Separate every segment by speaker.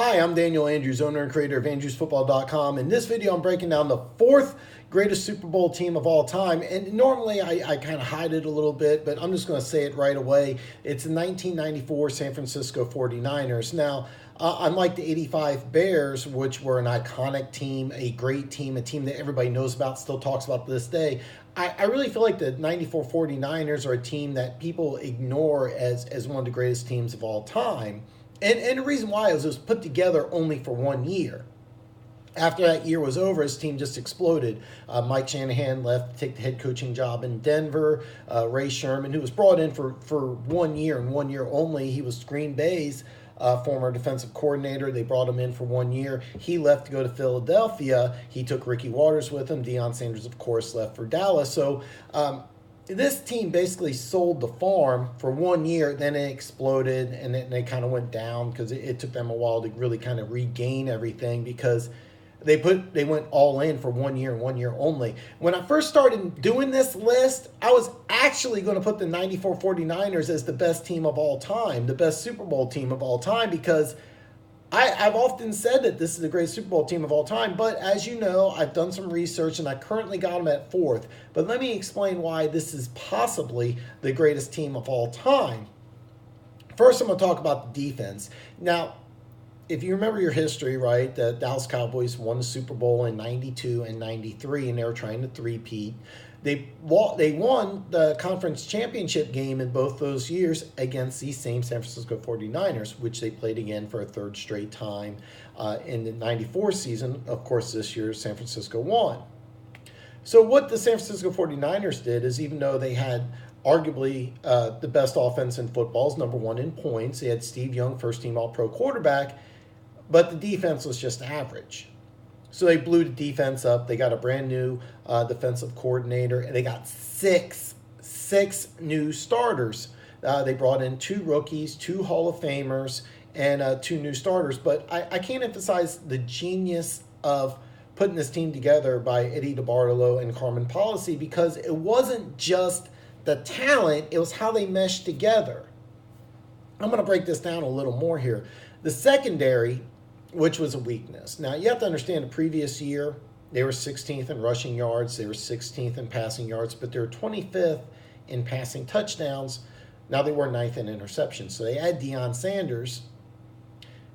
Speaker 1: Hi, I'm Daniel Andrews, owner and creator of Andrewsfootball.com. In this video, I'm breaking down the fourth greatest Super Bowl team of all time. And normally I kind of hide it a little bit, but I'm just going to say it right away. It's the 1994 San Francisco 49ers. Now, unlike the 85 Bears, which were an iconic team, a great team, a team that everybody knows about, still talks about to this day, I really feel like the 94 49ers are a team that people ignore as one of the greatest teams of all time. And the reason why is it was put together only for 1 year. After that year was over, his team just exploded. Mike Shanahan left to take the head coaching job in Denver. Ray Sherman, who was brought in for 1 year and 1 year only, he was Green Bay's former defensive coordinator. They brought him in for 1 year. He left to go to Philadelphia. He took Ricky Watters with him. Deion Sanders, of course, left for Dallas. So this team basically sold the farm for 1 year, then it exploded, and then they kind of went down because it took them a while to really kind of regain everything because they went all in for 1 year and 1 year only. When I first started doing this list, I was actually going to put the 94 49ers as the best team of all time, the best Super Bowl team of all time, because I've often said that this is the greatest Super Bowl team of all time, but as you know, I've done some research and I currently got them at fourth. But let me explain why this is possibly the greatest team of all time. First, I'm going to talk about the defense. Now, if you remember your history, right, the Dallas Cowboys won the Super Bowl in 92 and 93, and they were trying to three-peat. They won the conference championship game in both those years against these same San Francisco 49ers, which they played again for a third straight time in the 94 season. Of course, this year, San Francisco won. So what the San Francisco 49ers did is, even though they had arguably the best offense in football, is number one in points, they had Steve Young, first-team All-Pro quarterback, but the defense was just average. So they blew the defense up. They got a brand new defensive coordinator, and they got six new starters. They brought in 2 rookies, 2 Hall of Famers, and 2 new starters. But I can't emphasize the genius of putting this team together by Eddie DeBartolo and Carmen Policy, because it wasn't just the talent, it was how they meshed together. I'm going to break this down a little more here. The secondary, which was a weakness. Now, you have to understand the previous year, they were 16th in rushing yards, they were 16th in passing yards, but they were 25th in passing touchdowns. Now they were 9th in interceptions. So they had Deion Sanders.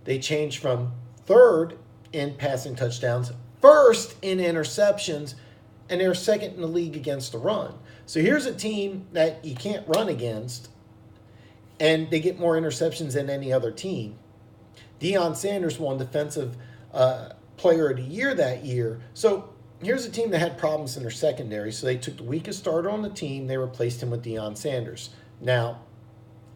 Speaker 1: They changed from 3rd in passing touchdowns, 1st in interceptions, and they were 2nd in the league against the run. So here's a team that you can't run against, and they get more interceptions than any other team. Deion Sanders won Defensive Player of the Year that year. So here's a team that had problems in their secondary. So they took the weakest starter on the team. They replaced him with Deion Sanders. Now,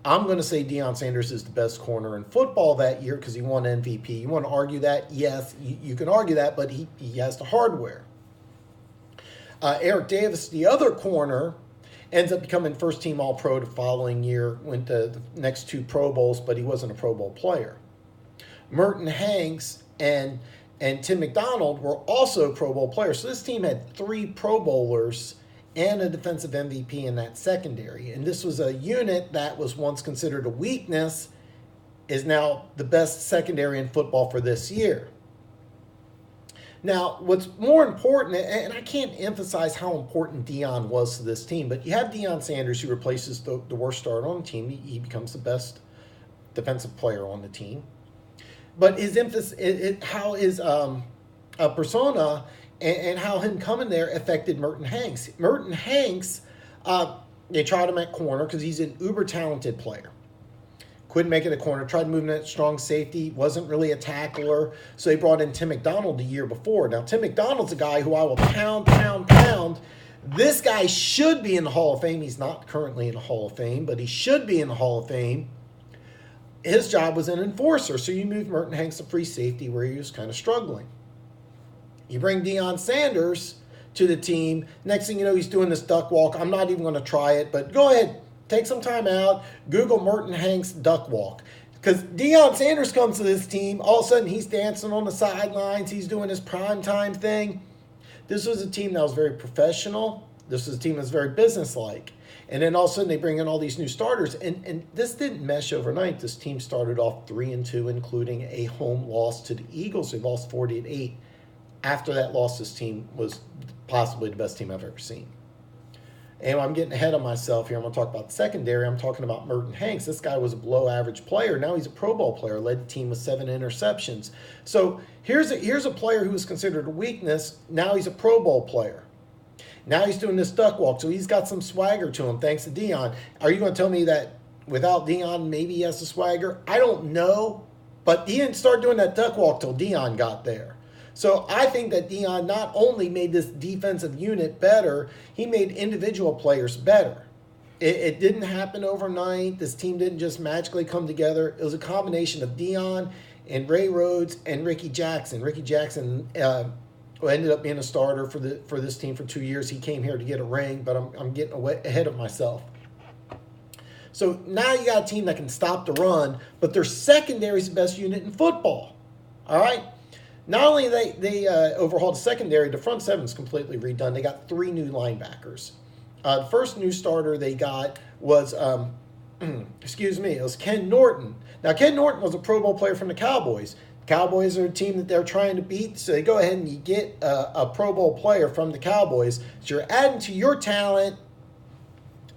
Speaker 1: I'm going to say Deion Sanders is the best corner in football that year because he won MVP. You want to argue that? Yes, you can argue that, but he has the hardware. Eric Davis, the other corner, ends up becoming first-team All-Pro the following year, went to the next 2 Pro Bowls, but he wasn't a Pro Bowl player. Merton Hanks and Tim McDonald were also Pro Bowl players. So this team had 3 Pro Bowlers and a defensive MVP in that secondary. And this was a unit that was once considered a weakness, is now the best secondary in football for this year. Now, what's more important, and I can't emphasize how important Deion was to this team, but you have Deion Sanders, who replaces the worst starter on the team. He becomes the best defensive player on the team. But his emphasis, how his persona and how him coming there affected Merton Hanks. Merton Hanks, they tried him at corner because he's an uber-talented player. Couldn't make it a corner, tried moving at strong safety, wasn't really a tackler, so they brought in Tim McDonald the year before. Now, Tim McDonald's a guy who I will pound. This guy should be in the Hall of Fame. He's not currently in the Hall of Fame, but he should be in the Hall of Fame. His job was an enforcer, so you move Merton Hanks to free safety where he was kind of struggling. You bring Deion Sanders to the team. Next thing you know, he's doing this duck walk. I'm not even going to try it, but go ahead, take some time out, Google Merton Hanks duck walk. Because Deion Sanders comes to this team, all of a sudden he's dancing on the sidelines, he's doing his primetime thing. This was a team that was very professional. This was a team that was very businesslike. And then all of a sudden they bring in all these new starters, and this didn't mesh overnight. This team started off 3-2, including a home loss to the Eagles. They lost 40-8. After that loss, this team was possibly the best team I've ever seen. And I'm getting ahead of myself here. I'm going to talk about the secondary. I'm talking about Merton Hanks. This guy was a below-average player. Now he's a Pro Bowl player, led the team with 7 interceptions. So here's a player who was considered a weakness. Now he's a Pro Bowl player. Now he's doing this duck walk, so he's got some swagger to him thanks to Deion. Are you going to tell me that without Deion, maybe he has the swagger? I don't know, but he didn't start doing that duck walk till Deion got there. So I think that Deion not only made this defensive unit better, he made individual players better. It didn't happen overnight. This team didn't just magically come together. It was a combination of Deion and Ray Rhodes and Ricky Jackson. Ricky Jackson ended up being a starter for this team for 2 years. He came here to get a ring, but I'm getting ahead of myself. So now you got a team that can stop the run, but their secondary is the best unit in football. All right? Not only they overhauled the secondary, the front seven is completely redone. They got 3 new linebackers. The first new starter they got was, it was Ken Norton. Now, Ken Norton was a Pro Bowl player from the Cowboys. The Cowboys are a team that they're trying to beat, so they go ahead and you get a Pro Bowl player from the Cowboys. So you're adding to your talent,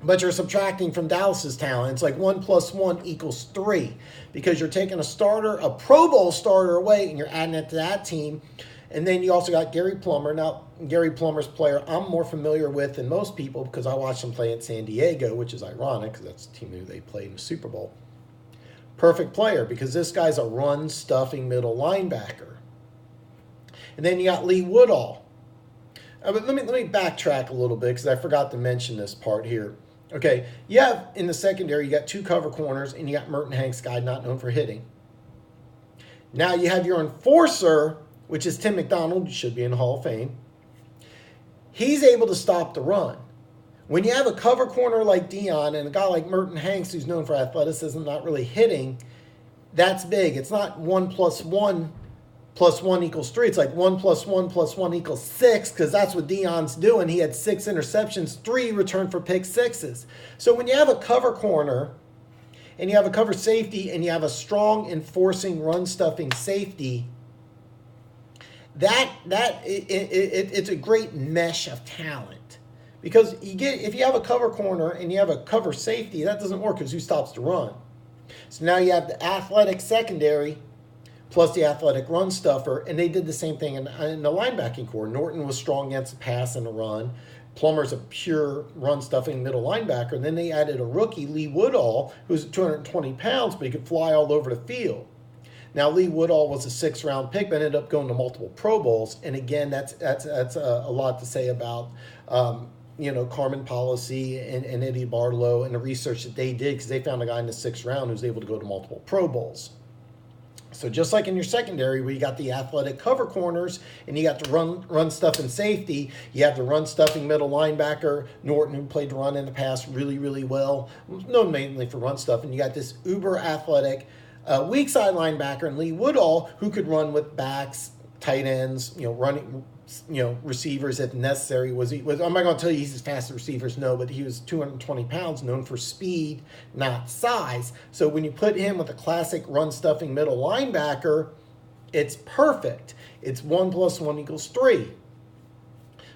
Speaker 1: but you're subtracting from Dallas's talent. It's like 1 + 1 = 3 because you're taking a starter, a Pro Bowl starter away, and you're adding it to that team. And then you also got Gary Plummer. Now, Gary Plummer's player I'm more familiar with than most people because I watched him play at San Diego, which is ironic because that's the team who they played in the Super Bowl. Perfect player because this guy's a run-stuffing middle linebacker. And then you got Lee Woodall. But let me backtrack a little bit because I forgot to mention this part here. Okay, you have in the secondary, you got 2 cover corners, and you got Merton Hanks, guy not known for hitting. Now you have your enforcer, which is Tim McDonald, who should be in the Hall of Fame. He's able to stop the run. When you have a cover corner like Deion and a guy like Merton Hanks, who's known for athleticism, not really hitting, that's big. It's not 1 + 1 + 1 = 3. It's like 1 + 1 + 1 = 6 because that's what Deion's doing. He had 6 interceptions, 3 returned for pick sixes. So when you have a cover corner and you have a cover safety and you have a strong enforcing run stuffing safety, it's a great mesh of talent. Because if you have a cover corner and you have a cover safety, that doesn't work because who stops the run? So now you have the athletic secondary plus the athletic run stuffer, and they did the same thing in the linebacking core. Norton was strong against the pass and the run. Plummer's a pure run-stuffing middle linebacker. And then they added a rookie, Lee Woodall, who's 220 pounds, but he could fly all over the field. Now, Lee Woodall was a 6th-round pick, but ended up going to multiple Pro Bowls. And again, that's a lot to say about Carmen Policy and Eddie Barlow and the research that they did because they found a guy in the 6th round who was able to go to multiple Pro Bowls. So just like in your secondary where you got the athletic cover corners and you got the run stuffing safety, you have the run stuffing middle linebacker, Norton, who played the run in the past really, really well, known mainly for run stuffing. You got this uber athletic weak side linebacker and Lee Woodall who could run with backs, tight ends, running, receivers if necessary. I'm not going to tell you he's as fast as receivers, no, but he was 220 pounds, known for speed, not size. So when you put him with a classic run-stuffing middle linebacker, it's perfect. It's 1 + 1 = 3.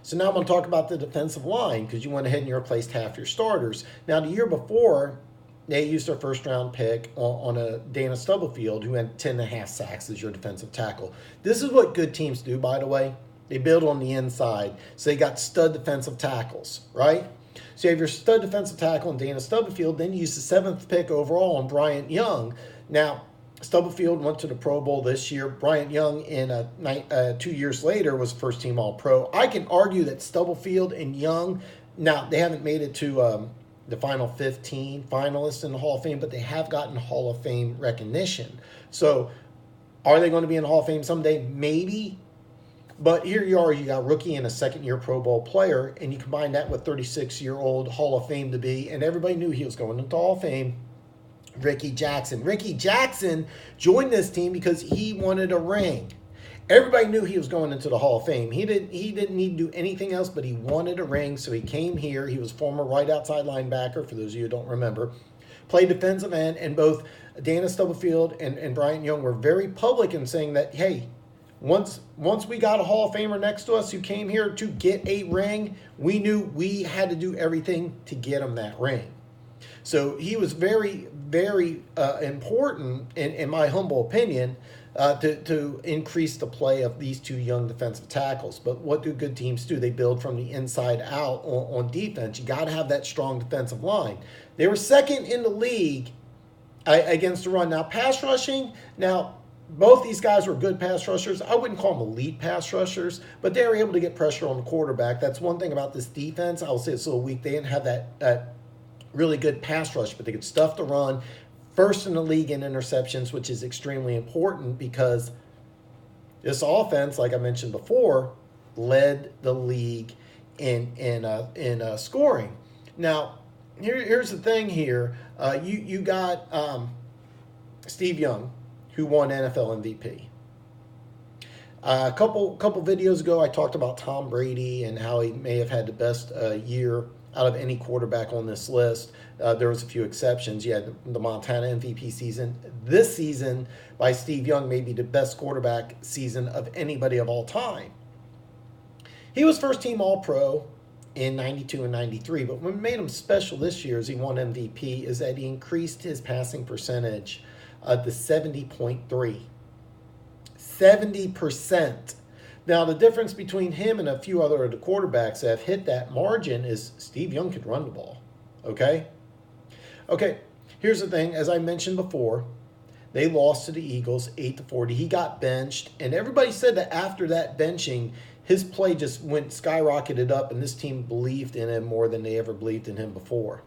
Speaker 1: So now I'm going to talk about the defensive line because you went ahead and you replaced half your starters. Now, the year before, they used their 1st-round pick on a Dana Stubblefield who had 10.5 sacks as your defensive tackle. This is what good teams do, by the way. They build on the inside. So they got stud defensive tackles, right? So you have your stud defensive tackle in Dana Stubblefield. Then you use the 7th pick overall on Bryant Young. Now, Stubblefield went to the Pro Bowl this year. Bryant Young, 2 years later, was first-team All-Pro. I can argue that Stubblefield and Young, now they haven't made it to the final 15 finalists in the Hall of Fame, but they have gotten Hall of Fame recognition. So are they going to be in the Hall of Fame someday? Maybe. But here you are, you got rookie and a 2nd-year Pro Bowl player, and you combine that with 36-year-old Hall of Fame to be, and everybody knew he was going into Hall of Fame, Ricky Jackson. Ricky Jackson joined this team because he wanted a ring. Everybody knew he was going into the Hall of Fame. He didn't need to do anything else, but he wanted a ring, so he came here. He was former right outside linebacker, for those of you who don't remember. Played defensive end, and both Dana Stubblefield and Bryant Young were very public in saying that, hey, once we got a Hall of Famer next to us who came here to get a ring, we knew we had to do everything to get him that ring. So he was very, very important, in my humble opinion, to increase the play of these two young defensive tackles. But what do good teams do? They build from the inside out on defense. You got to have that strong defensive line. They were second in the league against the run. Now, pass rushing, both these guys were good pass rushers. I wouldn't call them elite pass rushers, but they were able to get pressure on the quarterback. That's one thing about this defense. I'll say it's a little weak. They didn't have that really good pass rush, but they could stuff the run. First in the league in interceptions, which is extremely important because this offense, like I mentioned before, led the league in scoring. Now, here's the thing here. You got Steve Young, who won NFL MVP. A couple videos ago, I talked about Tom Brady and how he may have had the best year out of any quarterback on this list. There was a few exceptions. You had the Montana MVP season. This season by Steve Young may be the best quarterback season of anybody of all time. He was first team All-Pro in 92 and 93, but what made him special this year as he won MVP is that he increased his passing percentage to 70.3. 70%. Now, the difference between him and a few other of the quarterbacks that have hit that margin is Steve Young could run the ball. Okay, here's the thing. As I mentioned before, they lost to the Eagles 8-40. He got benched, and everybody said that after that benching, his play just went skyrocketed up, and this team believed in him more than they ever believed in him before.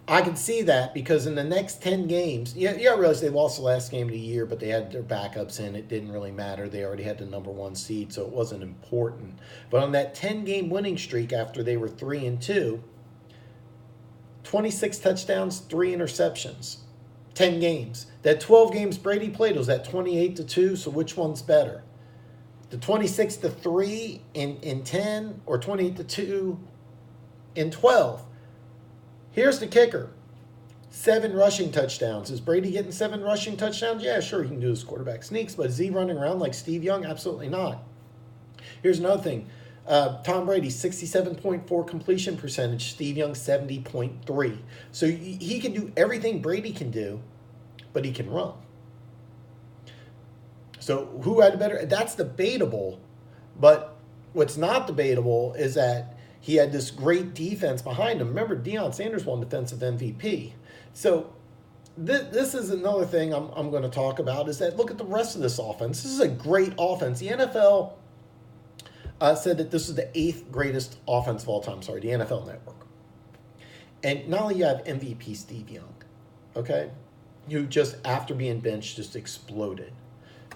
Speaker 1: I can see that because in the next 10 games, I realize they lost the last game of the year, but they had their backups in. It didn't really matter. They already had the number 1 seed, so it wasn't important. But on that 10-game winning streak after they were 3-2, 26 touchdowns, 3 interceptions, 10 games. That 12 games Brady played was that 28-2, so which one's better? The 26-3 in 10 or 28-2 in 12? Here's the kicker. 7 rushing touchdowns. Is Brady getting 7 rushing touchdowns? Yeah, sure, he can do his quarterback sneaks, but is he running around like Steve Young? Absolutely not. Here's another thing. Tom Brady, 67.4 completion percentage. Steve Young, 70.3. So he can do everything Brady can do, but he can run. So who had a better? That's debatable, but what's not debatable is that he had this great defense behind him. Remember, Deion Sanders won defensive MVP. So this is another thing I'm going to talk about is that look at the rest of this offense. This is a great offense. The NFL said that this is the 8th greatest offense of all time. Sorry, the NFL Network. And not only you have MVP Steve Young, okay, who just after being benched just exploded.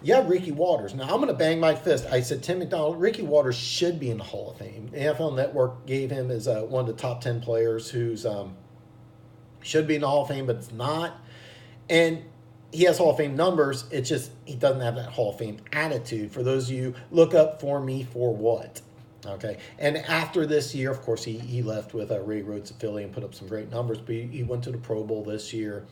Speaker 1: You have Ricky Watters. Now, I'm going to bang my fist. I said Tim McDonald, Ricky Watters should be in the Hall of Fame. The NFL Network gave him as one of the top 10 players who's should be in the Hall of Fame, but it's not. And he has Hall of Fame numbers. It's just he doesn't have that Hall of Fame attitude. For those of you, look up for me for what? Okay. And after this year, of course, he left with Ray Rhodes of Philly and put up some great numbers, but he went to the Pro Bowl this year.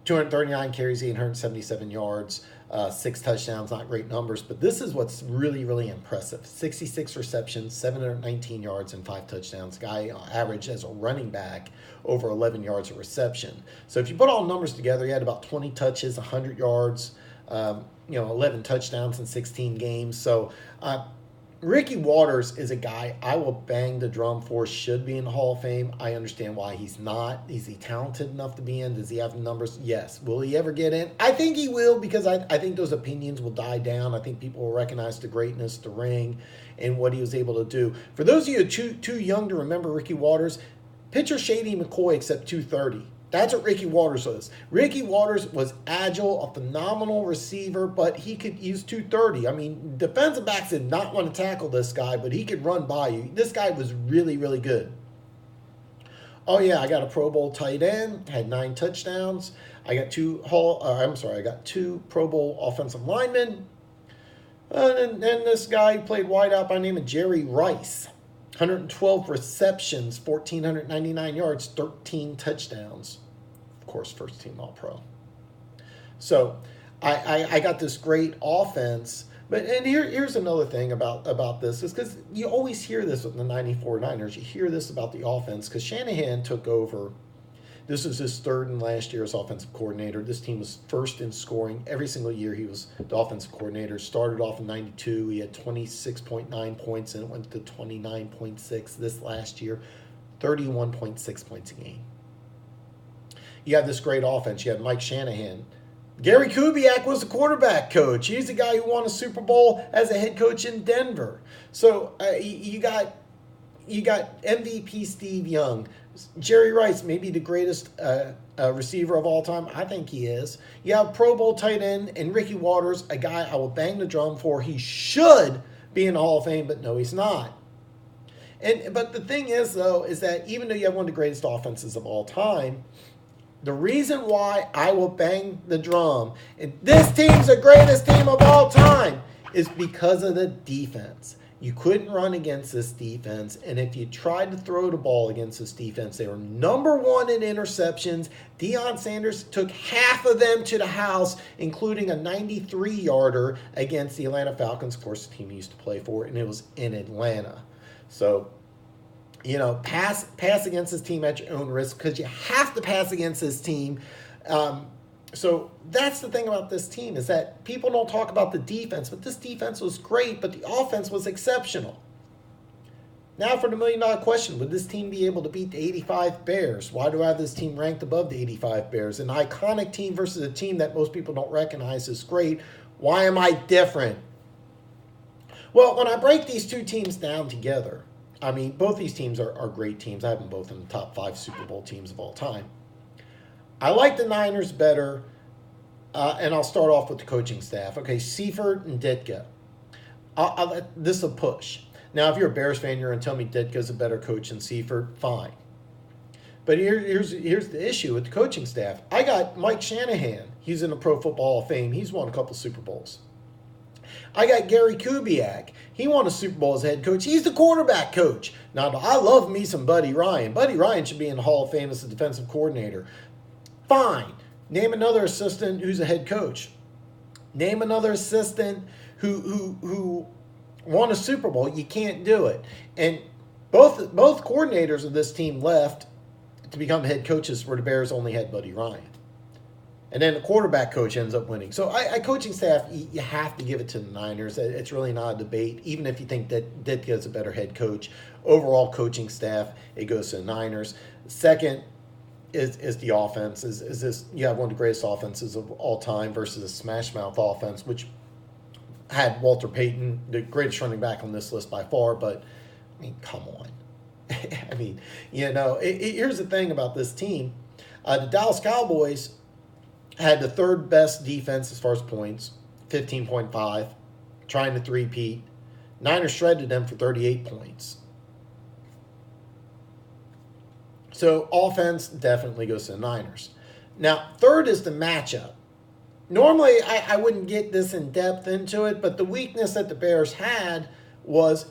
Speaker 1: 239 carries, 877 yards, 6 touchdowns, not great numbers, but this is what's really, really impressive. 66 receptions, 719 yards, and 5 touchdowns. Guy averaged as a running back over 11 yards a reception. So if you put all the numbers together, he had about 20 touches, 100 yards, 11 touchdowns in 16 games. So Ricky Watters is a guy I will bang the drum for, should be in the Hall of Fame. I understand why he's not. Is he talented enough to be in? Does he have the numbers? Yes. Will he ever get in? I think he will, because I think those opinions will die down. I think people will recognize the greatness, the ring, and what he was able to do. For those of you too young to remember Ricky Watters, picture Shady McCoy except 230. That's what Ricky Watters was. Ricky Watters was agile, a phenomenal receiver, but he could use 230. I mean, defensive backs did not want to tackle this guy, but he could run by you. This guy was really, really good. Oh yeah, I got a Pro Bowl tight end, had 9 touchdowns. I got I got 2 Pro Bowl offensive linemen. And then this guy played wideout by the name of Jerry Rice. 112 receptions, 1,499 yards, 13 touchdowns. Of course, first team All-Pro. So I got this great offense. And here's another thing about this is because you always hear this with the 94 Niners. You hear this about the offense because Shanahan took over. This was his third and last year as offensive coordinator. This team was first in scoring every single year he was the offensive coordinator. Started off in 92. He had 26.9 points and it went to 29.6 this last year. 31.6 points a game. You have this great offense. You have Mike Shanahan. Gary Kubiak was the quarterback coach. He's the guy who won a Super Bowl as a head coach in Denver. So you got MVP Steve Young. Jerry Rice, maybe the greatest receiver of all time. I think he is. You have Pro Bowl tight end and Ricky Waters, a guy I will bang the drum for. He should be in the Hall of Fame, but no, he's not. But the thing is, though, is that even though you have one of the greatest offenses of all time, the reason why I will bang the drum, and this team's the greatest team of all time, is because of the defense. You couldn't run against this defense, and if you tried to throw the ball against this defense, they were number 1 in interceptions. Deion Sanders took half of them to the house, including a 93-yarder against the Atlanta Falcons, of course, the team he used to play for, and it was in Atlanta. So, pass against this team at your own risk because you have to pass against this team. So that's the thing about this team is that people don't talk about the defense, but this defense was great, but the offense was exceptional. Now for the $1 million question, would this team be able to beat the 85 Bears? Why do I have this team ranked above the 85 Bears? An iconic team versus a team that most people don't recognize is great. Why am I different? Well, when I break these two teams down together, I mean, both these teams are great teams. I have them both in the top 5 Super Bowl teams of all time. I like the Niners better, and I'll start off with the coaching staff. Okay, Seifert and Ditka. This is a push. Now, if you're a Bears fan, you're going to tell me Ditka's a better coach than Seifert. Fine. But here's the issue with the coaching staff. I got Mike Shanahan. He's in the Pro Football Hall of Fame. He's won a couple Super Bowls. I got Gary Kubiak. He won a Super Bowl as head coach. He's the quarterback coach. Now, I love me some Buddy Ryan. Buddy Ryan should be in the Hall of Fame as a defensive coordinator. Fine. Name another assistant who's a head coach. Name another assistant who won a Super Bowl. You can't do it. And both coordinators of this team left to become head coaches where the Bears only had Buddy Ryan. And then the quarterback coach ends up winning. So coaching staff, you have to give it to the Niners. It's really not a debate. Even if you think that Ditka is a better head coach, overall coaching staff, it goes to the Niners. Second is the offense. Is this, you have one of the greatest offenses of all time versus a smash mouth offense, which had Walter Payton, the greatest running back on this list by far. But I mean, come on. I mean, here's the thing about this team. The Dallas Cowboys had the third best defense as far as points, 15.5, trying to three-peat. Niners shredded them for 38 points. So offense definitely goes to the Niners. Now, third is the matchup. Normally, I wouldn't get this in depth into it, but the weakness that the Bears had was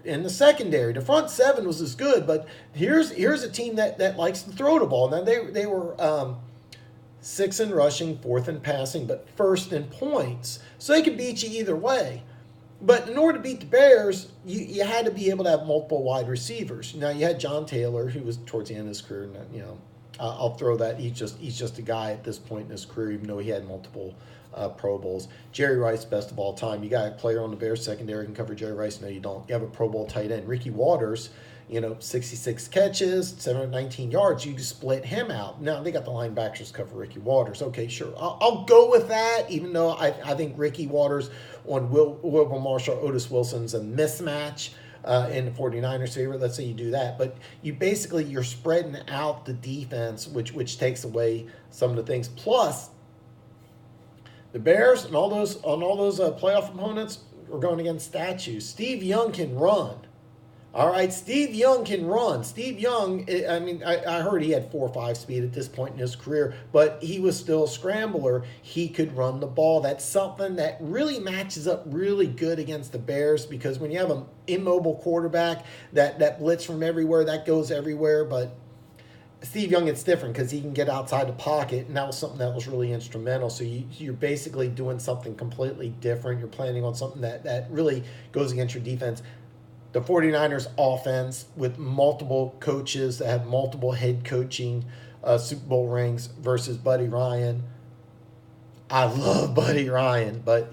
Speaker 1: in the secondary. The front seven was as good, but here's a team that likes to throw the ball. Now, they were 6th in rushing, 4th in passing, but 1st in points. So they could beat you either way. But in order to beat the Bears, you had to be able to have multiple wide receivers. Now, you had John Taylor, who was towards the end of his career. And, I'll throw that. He's just a guy at this point in his career, even though he had multiple Pro Bowls. Jerry Rice, best of all time. You got a player on the Bears secondary who can cover Jerry Rice. No, you don't. You have a Pro Bowl tight end. Ricky Waters, 66 catches, 719 yards. You just split him out. Now, they got the linebackers cover Ricky Waters. Okay, sure. I'll go with that, even though I think Ricky Waters on Wilbur Marshall, Otis Wilson's a mismatch in the 49ers favor. Let's say you do that. But you're spreading out the defense, which takes away some of the things. Plus, the Bears and all those playoff opponents are going against statues. Steve Young can run. All right, Steve Young can run. Steve Young, I heard he had 4.5 speed at this point in his career, but he was still a scrambler. He could run the ball. That's something that really matches up really good against the Bears, because when you have an immobile quarterback that blitz from everywhere, that goes everywhere. But Steve Young, it's different because he can get outside the pocket, and that was something that was really instrumental. So you're basically doing something completely different. You're planning on something that really goes against your defense. The 49ers offense, with multiple coaches that have multiple head coaching Super Bowl rings, versus Buddy Ryan. I love Buddy Ryan, but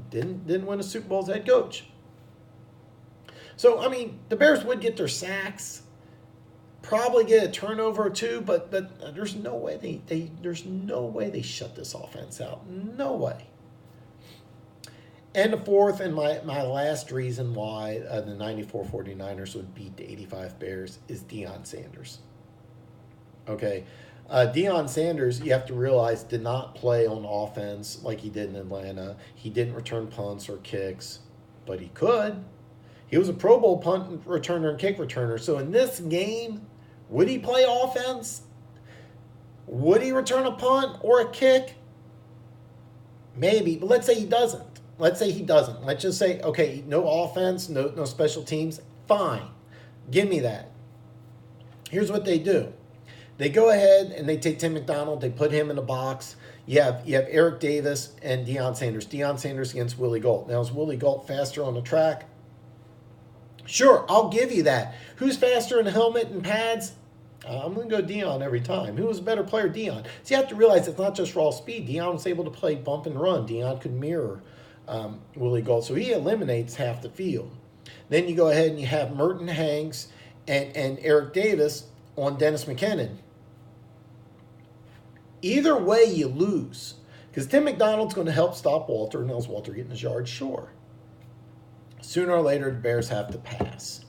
Speaker 1: didn't win a Super Bowl as head coach. So the Bears would get their sacks, probably get a turnover or two, but there's no way they shut this offense out. No way. And the fourth and my last reason why the 94 49ers would beat the 85 Bears is Deion Sanders. Okay. Deion Sanders, you have to realize, did not play on offense like he did in Atlanta. He didn't return punts or kicks, but he could. He was a Pro Bowl punt returner and kick returner. So in this game, would he play offense? Would he return a punt or a kick? Maybe, but let's say he doesn't. Let's just say, okay, no offense, no special teams. Fine. Give me that. Here's what they do. They go ahead and they take Tim McDonald. They put him in the box. You have Eric Davis and Deion Sanders. Deion Sanders against Willie Gault. Now, is Willie Gault faster on the track? Sure, I'll give you that. Who's faster in helmet and pads? I'm going to go Deion every time. Who was a better player? Deion. So you have to realize it's not just raw speed. Deion was able to play bump and run. Deion could mirror Willie Gault. So he eliminates half the field. Then you go ahead and you have Merton Hanks and Eric Davis on Dennis McKinnon. Either way, you lose. Because Tim McDonald's going to help stop Walter. And is Walter getting his yards? Sure. Sooner or later, the Bears have to pass.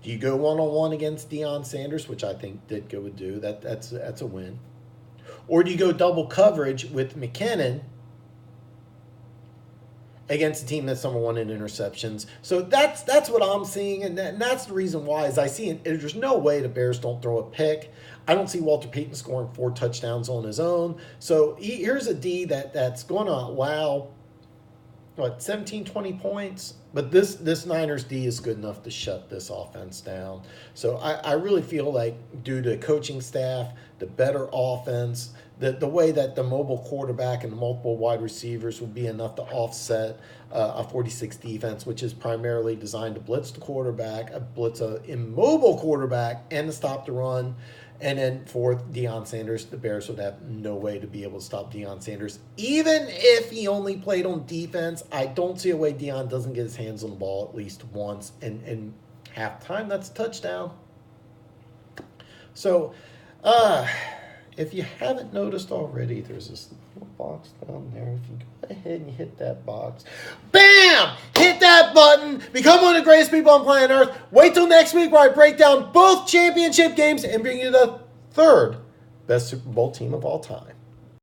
Speaker 1: Do you go one-on-one against Deion Sanders, which I think Ditka would do? That's a win. Or do you go double coverage with McKinnon against a team that's number one in interceptions? So that's what I'm seeing, and that's the reason why. Is I see there's no way the Bears don't throw a pick. I don't see Walter Payton scoring 4 touchdowns on his own. So here's a D that's going to allow 17, 20 points. But this Niners D is good enough to shut this offense down. So I really feel like, due to coaching staff, the better offense, the way that the mobile quarterback and the multiple wide receivers would be enough to offset a 46 defense, which is primarily designed to blitz the quarterback, blitz an immobile quarterback, and to stop the run. And then fourth, Deion Sanders. The Bears would have no way to be able to stop Deion Sanders. Even if he only played on defense, I don't see a way Deion doesn't get his hands on the ball at least once. And halftime, that's a touchdown. So, if you haven't noticed already, there's this little box down there. If you go ahead and hit that box, bam! Hit that button. Become one of the greatest people on planet Earth. Wait till next week where I break down both championship games and bring you the third best Super Bowl team of all time.